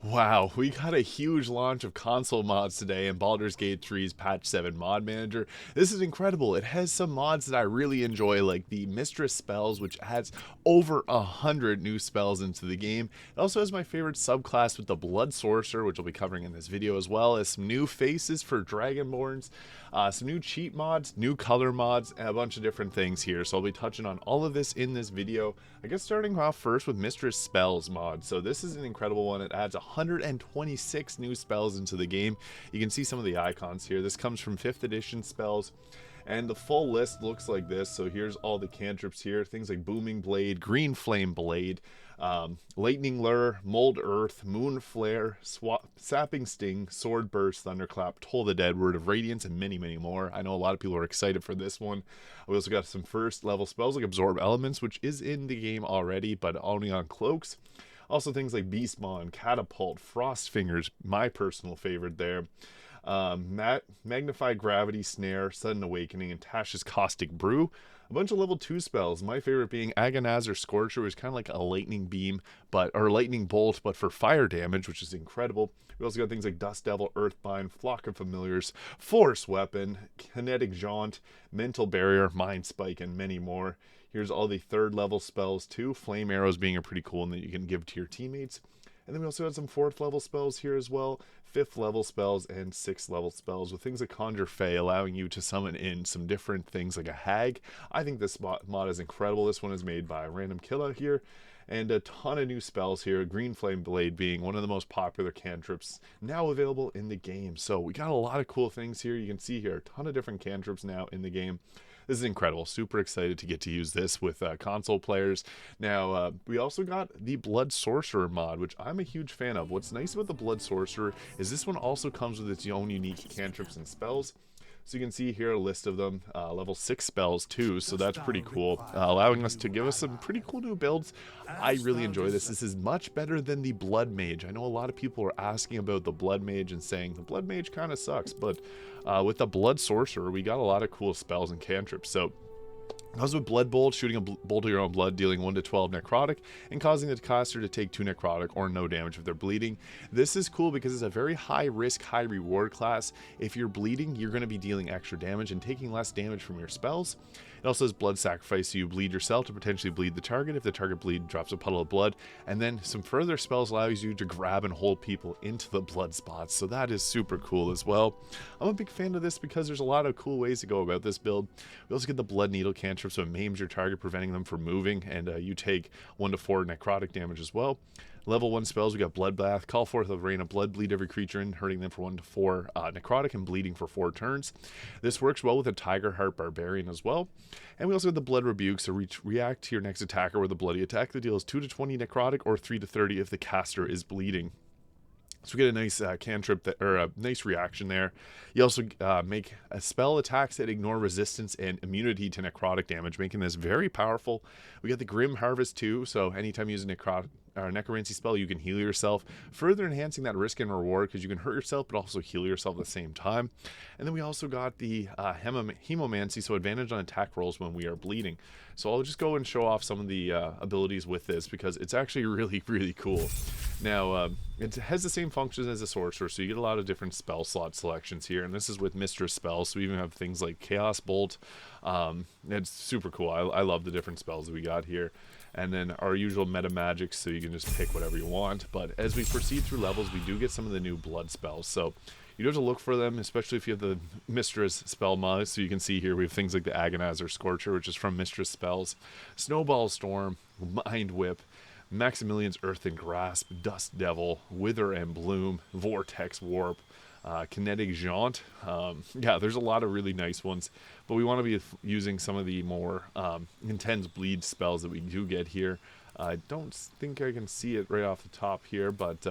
Wow, we got a huge launch of console mods today in Baldur's Gate 3's Patch 7 mod manager. This is incredible. It has some mods that I really enjoy, like the Mistress spells, which adds over 100 new spells into the game. It also has my favorite subclass with the Blood Sorcerer, which I'll be covering in this video, as well as some new faces for Dragonborns, some new cheat mods, new color mods, and a bunch of different things here. So I'll be touching on all of this in this video. I guess starting off first with Mistress spells mod. So this is an incredible one. It adds 126 new spells into the game. You can see some of the icons here. This comes from 5th edition spells, and the full list looks like this. So here's all the cantrips here, things like Booming Blade, Green Flame Blade, Lightning Lure, Mold Earth, Moon Flare, Sapping Sting, Sword Burst, Thunderclap, Toll the Dead, Word of Radiance, and many, many more. I know a lot of people are excited for this one. We also got some first level spells like Absorb Elements, which is in the game already, but only on cloaks. Also things like Beastmaw, Catapult, Frost Fingers, my personal favorite there. Magnified Gravity, Snare, Sudden Awakening, and Tash's Caustic Brew. A bunch of level 2 spells, my favorite being Agonazor Scorcher, which is kind of like a lightning beam, or lightning bolt, but for fire damage, which is incredible. We also got things like Dust Devil, Earthbind, Flock of Familiars, Force Weapon, Kinetic Jaunt, Mental Barrier, Mind Spike, and many more. Here's all the 3rd level spells too, Flame Arrows being a pretty cool one that you can give to your teammates. And then we also had some 4th level spells here as well, 5th level spells, and 6th level spells with things like Conjure Fey, allowing you to summon in some different things like a hag. I think this mod is incredible. This one is made by Random Killa here, and a ton of new spells here, Green Flame Blade being one of the most popular cantrips now available in the game. So we got a lot of cool things here. You can see here a ton of different cantrips now in the game. This is incredible. Super excited to get to use this with console players. Now, we also got the Blood Sorcerer mod, which I'm a huge fan of. What's nice about the Blood Sorcerer is this one also comes with its own unique cantrips and spells. So you can see here a list of them, level 6 spells too, so that's pretty cool, allowing us to give us some pretty cool new builds. I really enjoy this. This is much better than the Blood Mage. I know a lot of people are asking about the Blood Mage and saying the Blood Mage kind of sucks, but with the Blood Sorcerer, we got a lot of cool spells and cantrips. So comes with Blood Bolt, shooting a bolt of your own blood, dealing 1 to 12 necrotic, and causing the caster to take 2 necrotic or no damage if they're bleeding. This is cool because it's a very high risk, high reward class. If you're bleeding, you're going to be dealing extra damage and taking less damage from your spells. It also has Blood Sacrifice, so you bleed yourself to potentially bleed the target. If the target bleed, drops a puddle of blood. And then some further spells allows you to grab and hold people into the blood spots, so that is super cool as well. I'm a big fan of this because there's a lot of cool ways to go about this build. We also get the Blood Needle cantrip, so it maims your target, preventing them from moving, and you take 1 to 4 necrotic damage as well. Level 1 spells, we got Bloodbath, call forth a rain of blood, bleed every creature in, hurting them for 1 to 4 necrotic and bleeding for 4 turns. This works well with a Tiger Heart Barbarian as well. And we also have the Blood Rebuke, so react to your next attacker with a bloody attack that deals 2 to 20 necrotic or 3 to 30 if the caster is bleeding. So we get a nice cantrip, or a nice reaction there. You also make a spell attacks that ignore resistance and immunity to necrotic damage, making this very powerful. We got the Grim Harvest too, so anytime you use a necromancy spell, you can heal yourself, further enhancing that risk and reward because you can hurt yourself but also heal yourself at the same time. And then we also got the hemomancy, so advantage on attack rolls when we are bleeding. So I'll just go and show off some of the abilities with this because it's actually really, really cool. Now, it has the same functions as a sorcerer, so you get a lot of different spell slot selections here, and this is with mistress spells, so we even have things like Chaos Bolt. It's super cool. I love the different spells that we got here. And then our usual meta magic, so you can just pick whatever you want. But as we proceed through levels, we do get some of the new blood spells, so you do have to look for them, especially if you have the Mistress spell mod. So you can see here we have things like the Agonazor Scorcher, which is from Mistress spells, Snowball Storm, Mind Whip, Maximilian's Earthen Grasp, Dust Devil, Wither and Bloom, Vortex Warp, Kinetic Jaunt. Yeah, there's a lot of really nice ones, but we want to be using some of the more intense bleed spells that we do get here. I don't think I can see it right off the top here, but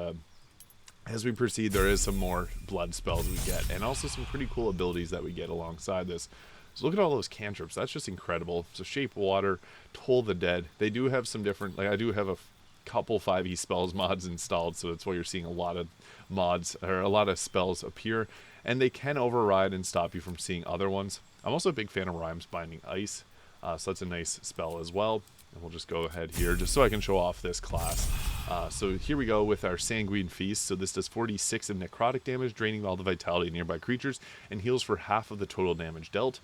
as we proceed, there is some more blood spells we get, and also some pretty cool abilities that we get alongside this. So look at all those cantrips. That's just incredible. So Shape Water, Toll the Dead. They do have some different, like I do have a couple 5e spells mods installed, so that's why you're seeing a lot of mods, or a lot of spells appear, and they can override and stop you from seeing other ones. I'm also a big fan of Rhymes Binding Ice, so that's a nice spell as well. And we'll just go ahead here, just so I can show off this class. So here we go with our Sanguine Feast. So this does 46 of necrotic damage, draining all the vitality of nearby creatures, and heals for half of the total damage dealt.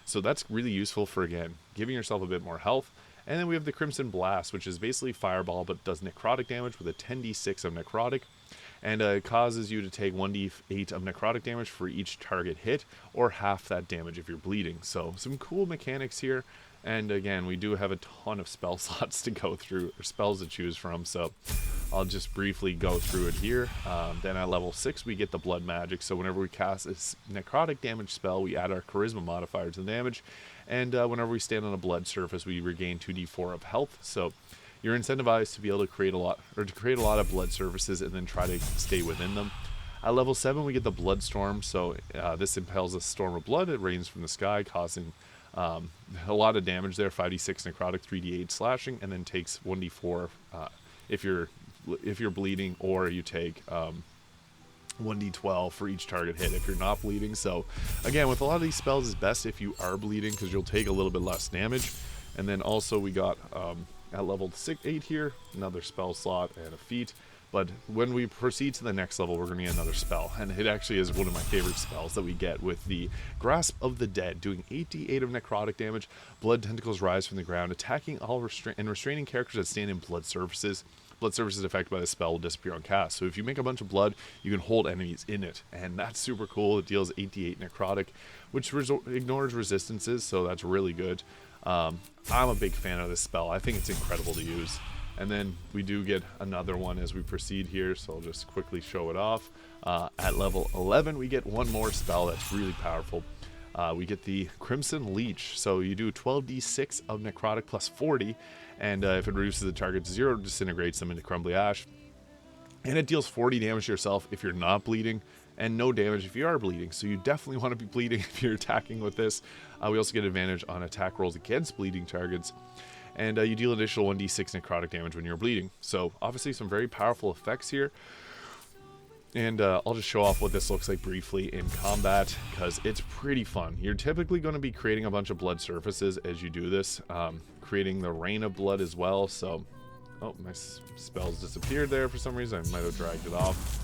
So that's really useful for, again, giving yourself a bit more health. And then we have the Crimson Blast, which is basically Fireball, but does necrotic damage with a 10d6 of necrotic. And it causes you to take 1d8 of necrotic damage for each target hit, or half that damage if you're bleeding. So some cool mechanics here. And again, we do have a ton of spell slots to go through, or spells to choose from, so I'll just briefly go through it here. Then at level 6, we get the Blood Magic, so whenever we cast this necrotic damage spell, we add our Charisma modifier to the damage, and whenever we stand on a blood surface, we regain 2d4 of health, so you're incentivized to be able to create a lot of blood surfaces and then try to stay within them. At level 7, we get the Bloodstorm, so this impels a storm of blood. It rains from the sky, causing a lot of damage there, 5d6 necrotic, 3d8 slashing, and then takes 1d4 if you're bleeding, or you take 1d12 for each target hit if you're not bleeding. So again, with a lot of these spells, it's best if you are bleeding because you'll take a little bit less damage. And then also we got at level 8 here, another spell slot and a feat. But when we proceed to the next level, we're going to get another spell. And it actually is one of my favorite spells that we get with the Grasp of the Dead, doing 8d8 of necrotic damage. Blood tentacles rise from the ground, attacking all and restraining characters that stand in blood surfaces. Blood surfaces affected by the spell will disappear on cast. So if you make a bunch of blood, you can hold enemies in it. And that's super cool. It deals 8d8 necrotic, which ignores resistances, so that's really good. I'm a big fan of this spell. I think it's incredible to use. And then we do get another one as we proceed here, so I'll just quickly show it off. At level 11, we get one more spell that's really powerful. We get the Crimson Leech. So you do 12d6 of necrotic plus 40, and if it reduces the target to 0, it disintegrates them into crumbly ash. And it deals 40 damage to yourself if you're not bleeding, and no damage if you are bleeding. So you definitely want to be bleeding if you're attacking with this. We also get advantage on attack rolls against bleeding targets. And you deal additional 1d6 necrotic damage when you're bleeding. So obviously some very powerful effects here. And I'll just show off what this looks like briefly in combat, because it's pretty fun. You're typically going to be creating a bunch of blood surfaces as you do this, creating the rain of blood as well. So, oh, my spells disappeared there for some reason. I might have dragged it off.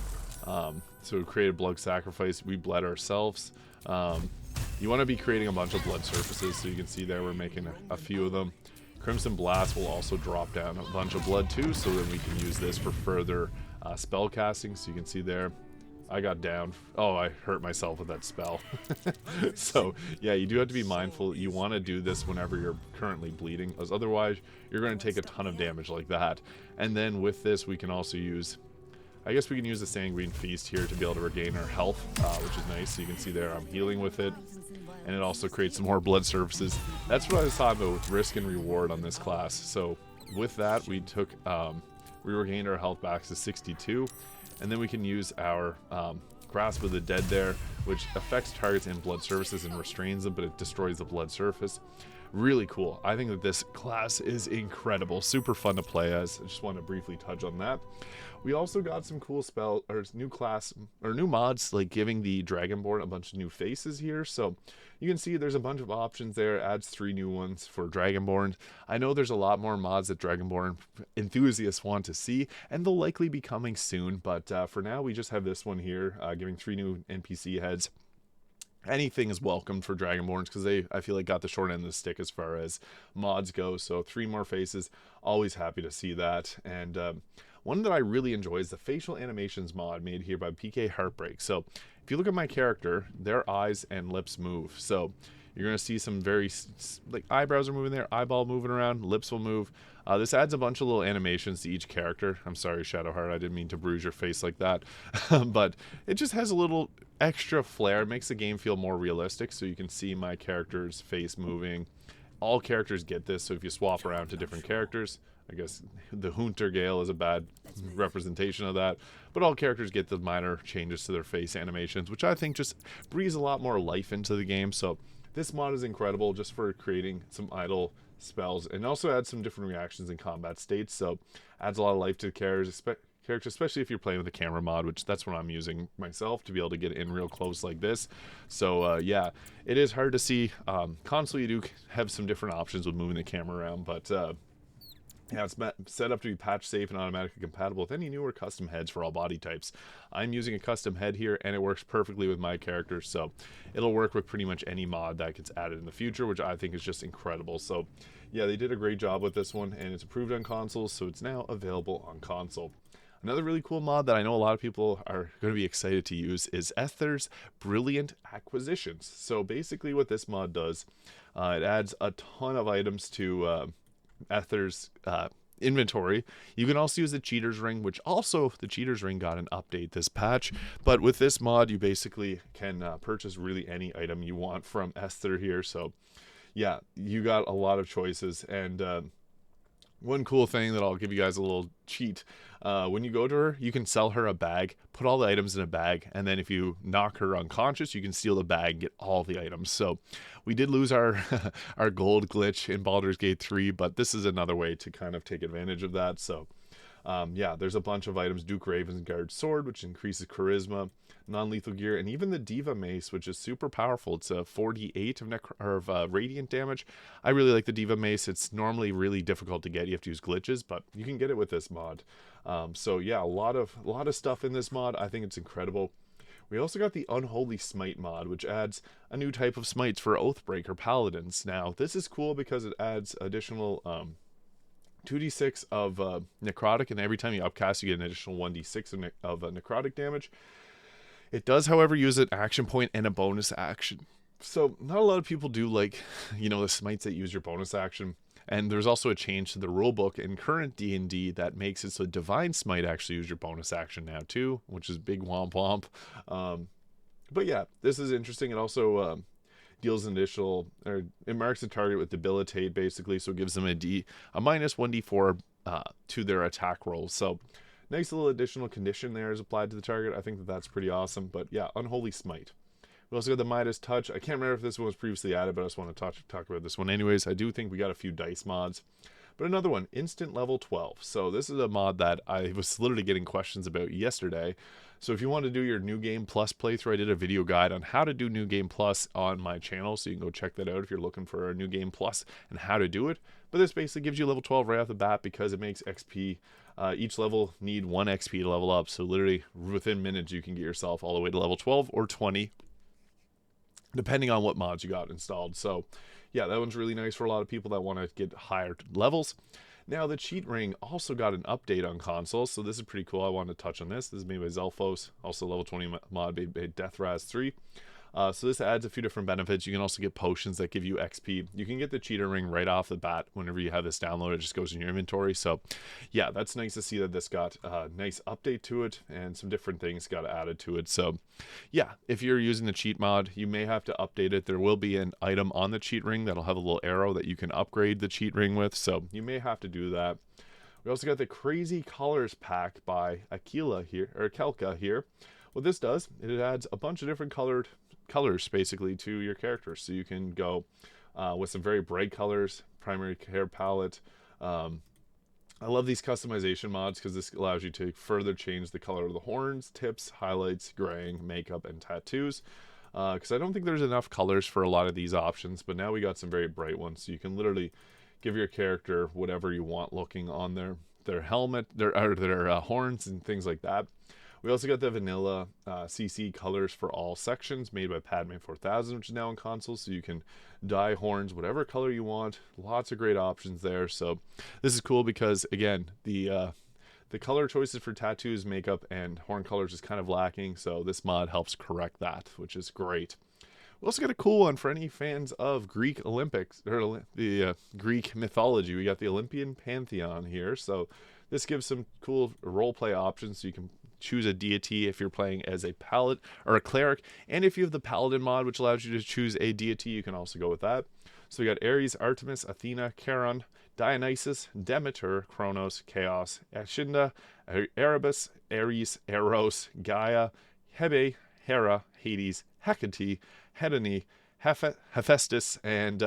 So we created blood sacrifice. We bled ourselves. You want to be creating a bunch of blood surfaces, so you can see there we're making a few of them. Crimson Blast will also drop down a bunch of blood too, so then we can use this for further spell casting. So you can see there, I got down. Oh, I hurt myself with that spell. So yeah, you do have to be mindful. You want to do this whenever you're currently bleeding, because otherwise you're going to take a ton of damage like that. And then with this, we can also use, I guess we can use the Sanguine Feast here to be able to regain our health, which is nice. So you can see there I'm healing with it. And it also creates some more blood surfaces. That's what I saw the risk and reward on this class. So with that, we took, we regained our health back to 62. And then we can use our Grasp of the Dead there, which affects targets in blood surfaces and restrains them, but it destroys the blood surface. Really cool. I think that this class is incredible. Super fun to play as. I just want to briefly touch on that. We also got some cool new mods, like giving the Dragonborn a bunch of new faces here. So you can see there's a bunch of options there. It adds 3 new ones for Dragonborn. I know there's a lot more mods that Dragonborn enthusiasts want to see, and they'll likely be coming soon. But for now, we just have this one here, giving 3 new NPC heads. Anything is welcomed for Dragonborns, because they, I feel like, got the short end of the stick as far as mods go. So 3 more faces, always happy to see that. And one that I really enjoy is the facial animations mod made here by PK Heartbreak. So if you look at my character, their eyes and lips move. So you're going to see some very, like, eyebrows are moving there, eyeball moving around, lips will move. This adds a bunch of little animations to each character. I'm sorry, Shadowheart, I didn't mean to bruise your face like that. But it just has a little extra flair. It makes the game feel more realistic, so you can see my character's face moving. All characters get this, so if you swap around to different characters, I guess the Hunter Gale is a bad representation of that, but all characters get the minor changes to their face animations, which I think just breathes a lot more life into the game. So this mod is incredible just for creating some idle spells, and also adds some different reactions in combat states, so adds a lot of life to the characters, especially if you're playing with a camera mod, which that's what I'm using myself to be able to get in real close like this. So yeah, it is hard to see. Console, you do have some different options with moving the camera around, but Yeah, it's set up to be patch safe and automatically compatible with any newer custom heads for all body types. I'm using a custom head here, and it works perfectly with my character, so it'll work with pretty much any mod that gets added in the future, which I think is just incredible. So yeah, they did a great job with this one, and it's approved on consoles, so it's now available on console. Another really cool mod that I know a lot of people are going to be excited to use is Ether's Brilliant Acquisitions. So basically what this mod does, it adds a ton of items to Ether's inventory. You can also use the Cheater's Ring, which also the Cheater's Ring got an update this patch. But with this mod, you basically can purchase really any item you want from Ether here. So yeah, you got a lot of choices. And one cool thing that I'll give you guys a little cheat. When you go to her, you can sell her a bag, put all the items in a bag, and then if you knock her unconscious, you can steal the bag, get all the items. So we did lose our our gold glitch in Baldur's Gate 3, but this is another way to kind of take advantage of that. So yeah, there's a bunch of items. Duke Ravensguard's sword, which increases charisma, non-lethal gear, and even the Diva Mace, which is super powerful. It's a 48 of radiant damage. I really like the Diva Mace. It's normally really difficult to get. You have to use glitches, but you can get it with this mod. So yeah, a lot of stuff in this mod. I think it's incredible. We also got the Unholy Smite mod, which adds a new type of smites for Oathbreaker Paladins. Now, this is cool because it adds additional 2d6 of necrotic, and every time you upcast, you get an additional 1d6 of necrotic damage. It does, however, use an action point and a bonus action. So not a lot of people do like, the smites that use your bonus action. And there's also a change to the rulebook in current D&D that makes it so Divine Smite actually use your bonus action now too, which is big womp womp. But yeah, this is interesting. It also deals an additional, or it marks the target with debilitate basically, so it gives them a minus 1d4 to their attack rolls. So nice little additional condition there is applied to the target. I think that's pretty awesome. But yeah, Unholy Smite. We also got the Midas Touch. I can't remember if this one was previously added, but I just want to talk about this one anyways. I do think we got a few dice mods. But another one, Instant Level 12. So this is a mod that I was literally getting questions about yesterday. So if you want to do your New Game Plus playthrough, I did a video guide on how to do New Game Plus on my channel. So you can go check that out if you're looking for a New Game Plus and how to do it. But this basically gives you level 12 right off the bat because it makes XP. Each level need 1 XP to level up. So literally within minutes, you can get yourself all the way to level 12 or 20. Depending on what mods you got installed. So yeah, that one's really nice for a lot of people that want to get higher levels. Now the cheat ring also got an update on consoles, so this is pretty cool. I wanted to touch on this. This is made by Zelphos, also level 20 mod made by Deathraz 3. So this adds a few different benefits. You can also get potions that give you XP. You can get the cheater ring right off the bat whenever you have this download. It just goes in your inventory. So yeah, that's nice to see that this got a nice update to it and some different things got added to it. So yeah, if you're using the cheat mod, you may have to update it. There will be an item on the cheat ring that'll have a little arrow that you can upgrade the cheat ring with. So you may have to do that. We also got the Crazy Colors pack by Akila here, or Kelka here. What this does, it adds a bunch of different colors basically to your character, so you can go with some very bright colors, primary hair palette. I love these customization mods because this allows you to further change the color of the horns, tips, highlights, graying, makeup, and tattoos, because I don't think there's enough colors for a lot of these options, but now we got some very bright ones, so you can literally give your character whatever you want looking on their helmet, their horns and things like that. We also got the vanilla CC colors for all sections made by Padme 4000, which is now on consoles, so you can dye horns whatever color you want. Lots of great options there. So this is cool because, again, the color choices for tattoos, makeup, and horn colors is kind of lacking, so this mod helps correct that, which is great. We also got a cool one for any fans of Greek Olympics, or the Greek mythology. We got the Olympian Pantheon here, so this gives some cool roleplay options, so you can choose a deity if you're playing as a paladin or a cleric, and if you have the paladin mod, which allows you to choose a deity, you can also go with that. So we got Ares, Artemis, Athena, Charon, Dionysus, Demeter, Kronos, Chaos, Ashinda, Erebus, Ares, Eros, Gaia, Hebe, Hera, Hades, Hecate, Hedone, Hephaestus, and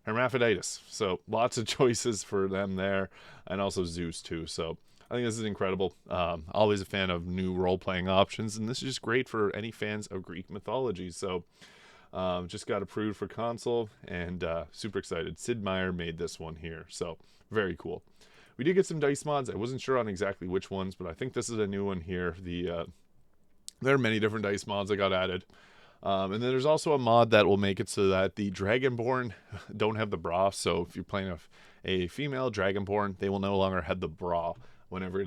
Hermaphroditus. So lots of choices for them there, and also Zeus too. So I think this is incredible. Always a fan of new role-playing options, and this is just great for any fans of Greek mythology. So just got approved for console, and super excited. Sid Meier made this one here, so very cool. We did get some dice mods. I wasn't sure on exactly which ones, but I think this is a new one here. There are many different dice mods that got added. And then there's also a mod that will make it so that the Dragonborn don't have the bra. So if you're playing a female Dragonborn, they will no longer have the bra whenever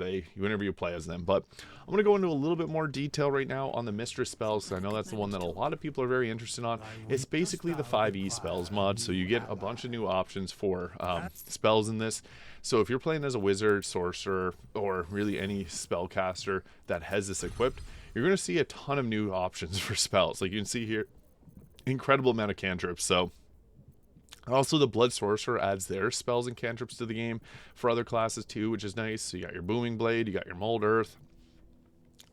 you play as them. But I'm going to go into a little bit more detail right now on the Mistress spells, because I know that's the one that a lot of people are very interested on. It's basically the 5e spells mod, so you get a bunch of new options for spells in this. So if you're playing as a wizard, sorcerer, or really any spellcaster that has this equipped, you're going to see a ton of new options for spells. Like you can see here, incredible amount of cantrips. So also the Blood Sorcerer adds their spells and cantrips to the game for other classes too, which is nice. So you got your Booming Blade, you got your Mold Earth.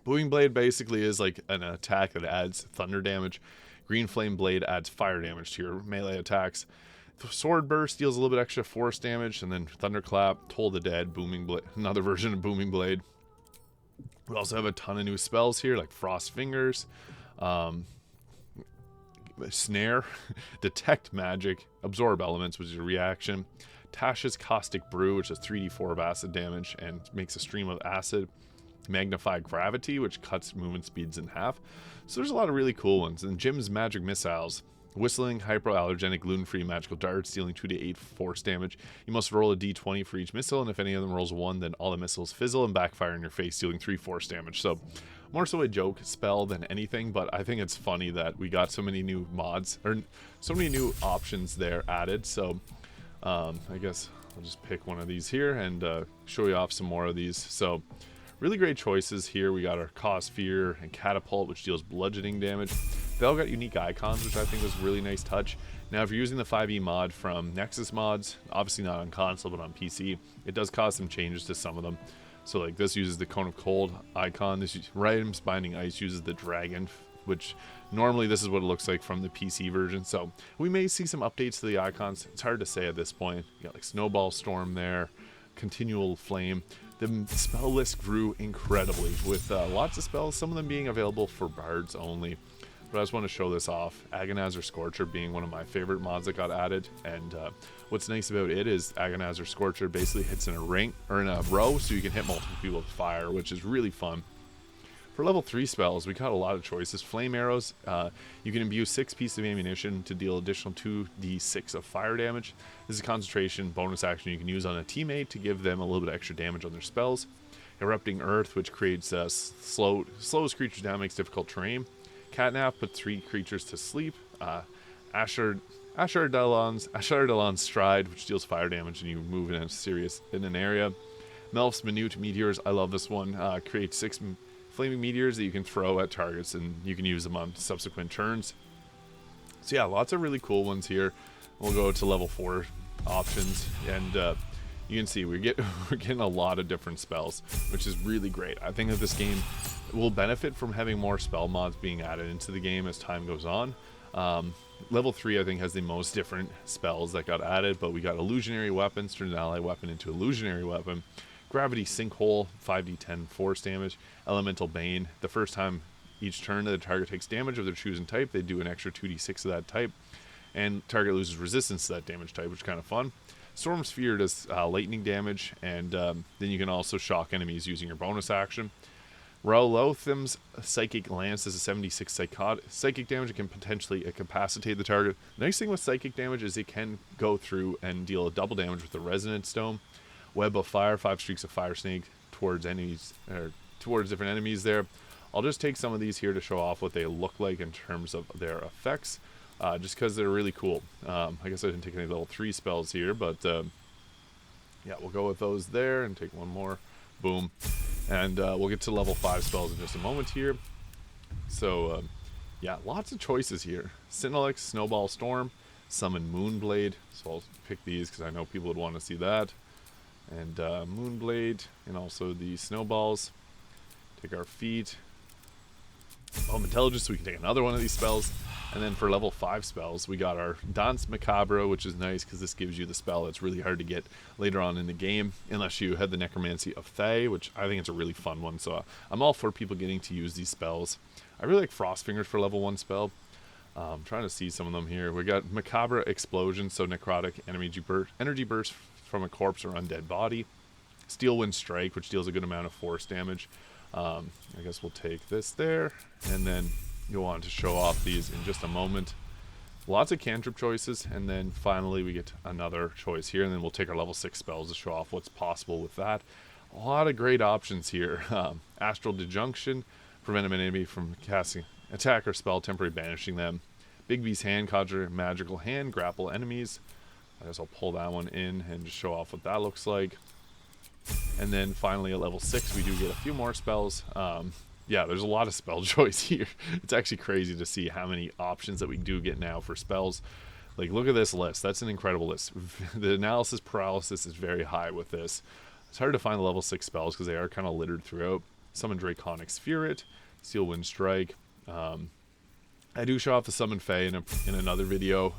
Booming Blade basically is like an attack that adds thunder damage. Green Flame Blade adds fire damage to your melee attacks. Sword Burst deals a little bit extra force damage, and then Thunderclap, Toll the Dead, Booming Blade, another version of Booming Blade. We also have a ton of new spells here, like Frost Fingers, Snare, Detect Magic, Absorb Elements, which is a reaction, Tasha's Caustic Brew, which is 3d4 of acid damage and makes a stream of acid, Magnify Gravity, which cuts movement speeds in half. So there's a lot of really cool ones. And Jim's Magic Missiles, Whistling, Hypoallergenic, Gluten-Free Magical Darts, dealing 2d8 force damage. You must roll a d20 for each missile, and if any of them rolls a 1, then all the missiles fizzle and backfire in your face, dealing 3 force damage. So more so a joke spell than anything, but I think it's funny that we got so many new mods, or so many new options there added. So I guess I'll just pick one of these here and show you off some more of these. So really great choices here. We got our Cause Fear and Catapult, which deals bludgeoning damage. They all got unique icons, which I think was a really nice touch. Now, if you're using the 5e mod from Nexus Mods, obviously not on console, but on PC, it does cause some changes to some of them. So, like, this uses the Cone of Cold icon. This Rhymes Binding Ice uses the Dragon, which normally this is what it looks like from the PC version. So, we may see some updates to the icons. It's hard to say at this point. You got, like, Snowball Storm there, Continual Flame. The spell list grew incredibly with lots of spells, some of them being available for bards only. But I just want to show this off. Agonizer Scorcher being one of my favorite mods that got added, and what's nice about it is Agonizer Scorcher basically hits in a ring or in a row, so you can hit multiple people with fire, which is really fun. For level 3 spells, we got a lot of choices. Flame Arrows, you can imbue 6 pieces of ammunition to deal additional 2d6 of fire damage. This is a concentration bonus action you can use on a teammate to give them a little bit extra damage on their spells. Erupting Earth, which creates slows creatures down, makes difficult terrain. Catnap puts 3 creatures to sleep. Ashar Dalon's Stride, which deals fire damage and you move in an area. Melf's Minute Meteors, I love this one. Creates 6 flaming meteors that you can throw at targets, and you can use them on subsequent turns. So yeah, lots of really cool ones here. We'll go to level 4 options, and you can see we're getting a lot of different spells, which is really great. I think that this game will benefit from having more spell mods being added into the game as time goes on. Level 3 I think has the most different spells that got added, but we got Illusionary Weapons, turn an ally weapon into Illusionary Weapon. Gravity Sinkhole, 5d10 force damage. Elemental Bane, the first time each turn that the target takes damage of their chosen type, they do an extra 2d6 of that type, and target loses resistance to that damage type, which is kind of fun. Storm Sphere does lightning damage, and then you can also shock enemies using your bonus action. Rowlotham's Psychic Lance is a 76 psychic damage. It can potentially incapacitate the target. The nice thing with psychic damage is it can go through and deal a double damage with the Resonant Stone. Web of Fire, 5 streaks of Fire Snake towards enemies, or towards different enemies there. I'll just take some of these here to show off what they look like in terms of their effects, just because they're really cool. I guess I didn't take any level 3 spells here, but yeah, we'll go with those there and take one more. Boom. And we'll get to level 5 spells in just a moment here. So, yeah, lots of choices here. Synelix, Snowball Storm, Summon Moonblade. So I'll pick these because I know people would want to see that. And Moonblade, and also the Snowballs. Take our feet. Intelligence, so we can take another one of these spells. And then for level 5 spells, we got our Danse Macabre, which is nice because this gives you the spell that's really hard to get later on in the game, unless you had the Necromancy of Thay, which I think it's a really fun one. So I'm all for people getting to use these spells. I really like Frost Fingers for level 1 spell. I'm trying to see some of them here. We got Macabre Explosion, so necrotic energy burst from a corpse or undead body. Steel Wind Strike, which deals a good amount of force damage. I guess we'll take this there, and then go on to show off these in just a moment. Lots of cantrip choices, and then finally we get another choice here, and then we'll take our level 6 spells to show off what's possible with that. A lot of great options here. Astral Disjunction, prevent an enemy from casting attack or spell, temporary banishing them. Big B's Hand, conjure magical hand, grapple enemies. I guess I'll pull that one in and just show off what that looks like. And then finally at level 6 we do get a few more spells. Yeah, there's a lot of spell choice here. It's actually crazy to see how many options that we do get now for spells. Like, look at this list. That's an incredible list. The analysis paralysis is very high with this. It's hard to find the level 6 spells because they are kind of littered throughout. Summon Draconic Spirit, Steel Wind Strike. I do show off the Summon Fae in another video,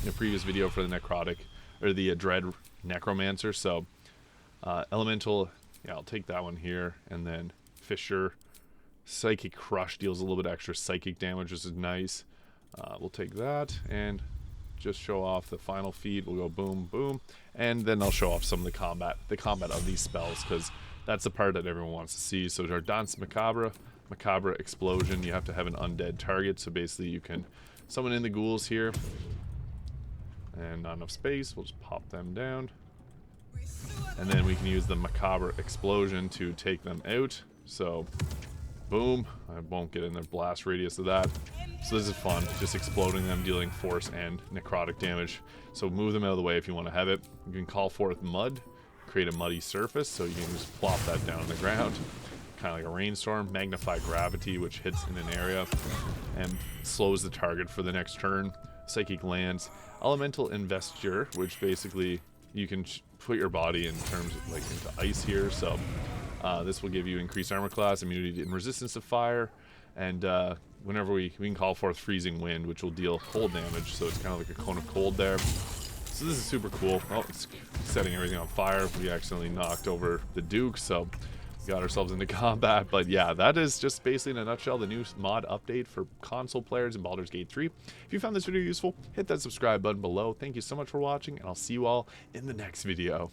in a previous video for the Necrotic, or the Dread Necromancer. So, Elemental, yeah, I'll take that one here, and then Fissure. Psychic Crush deals a little bit extra psychic damage, which is nice. We'll take that and just show off the final feed. We'll go boom, boom, and then I'll show off some of the combat of these spells, because that's the part that everyone wants to see. So our Danse Macabre, Macabre Explosion. You have to have an undead target, so basically you can summon in the ghouls here, and not enough space. We'll just pop them down, and then we can use the Macabre Explosion to take them out. So boom, I won't get in the blast radius of that. So this is fun, just exploding them, dealing force and necrotic damage. So move them out of the way if you want to have it. You can call forth mud, create a muddy surface, so you can just plop that down on the ground, kind of like a rainstorm. Magnify Gravity, which hits in an area and slows the target for the next turn. Psychic Lands, Elemental Investiture, which basically you can put your body in terms of like into ice here. So this will give you increased armor class, immunity and resistance to fire, and whenever we can call forth Freezing Wind, which will deal cold damage, so it's kind of like a cone of cold there. So this is super cool. Oh, it's setting everything on fire. We accidentally knocked over the Duke, so we got ourselves into combat. But yeah, that is just basically in a nutshell the new mod update for console players in Baldur's Gate 3. If you found this video useful, hit that subscribe button below. Thank you so much for watching, and I'll see you all in the next video.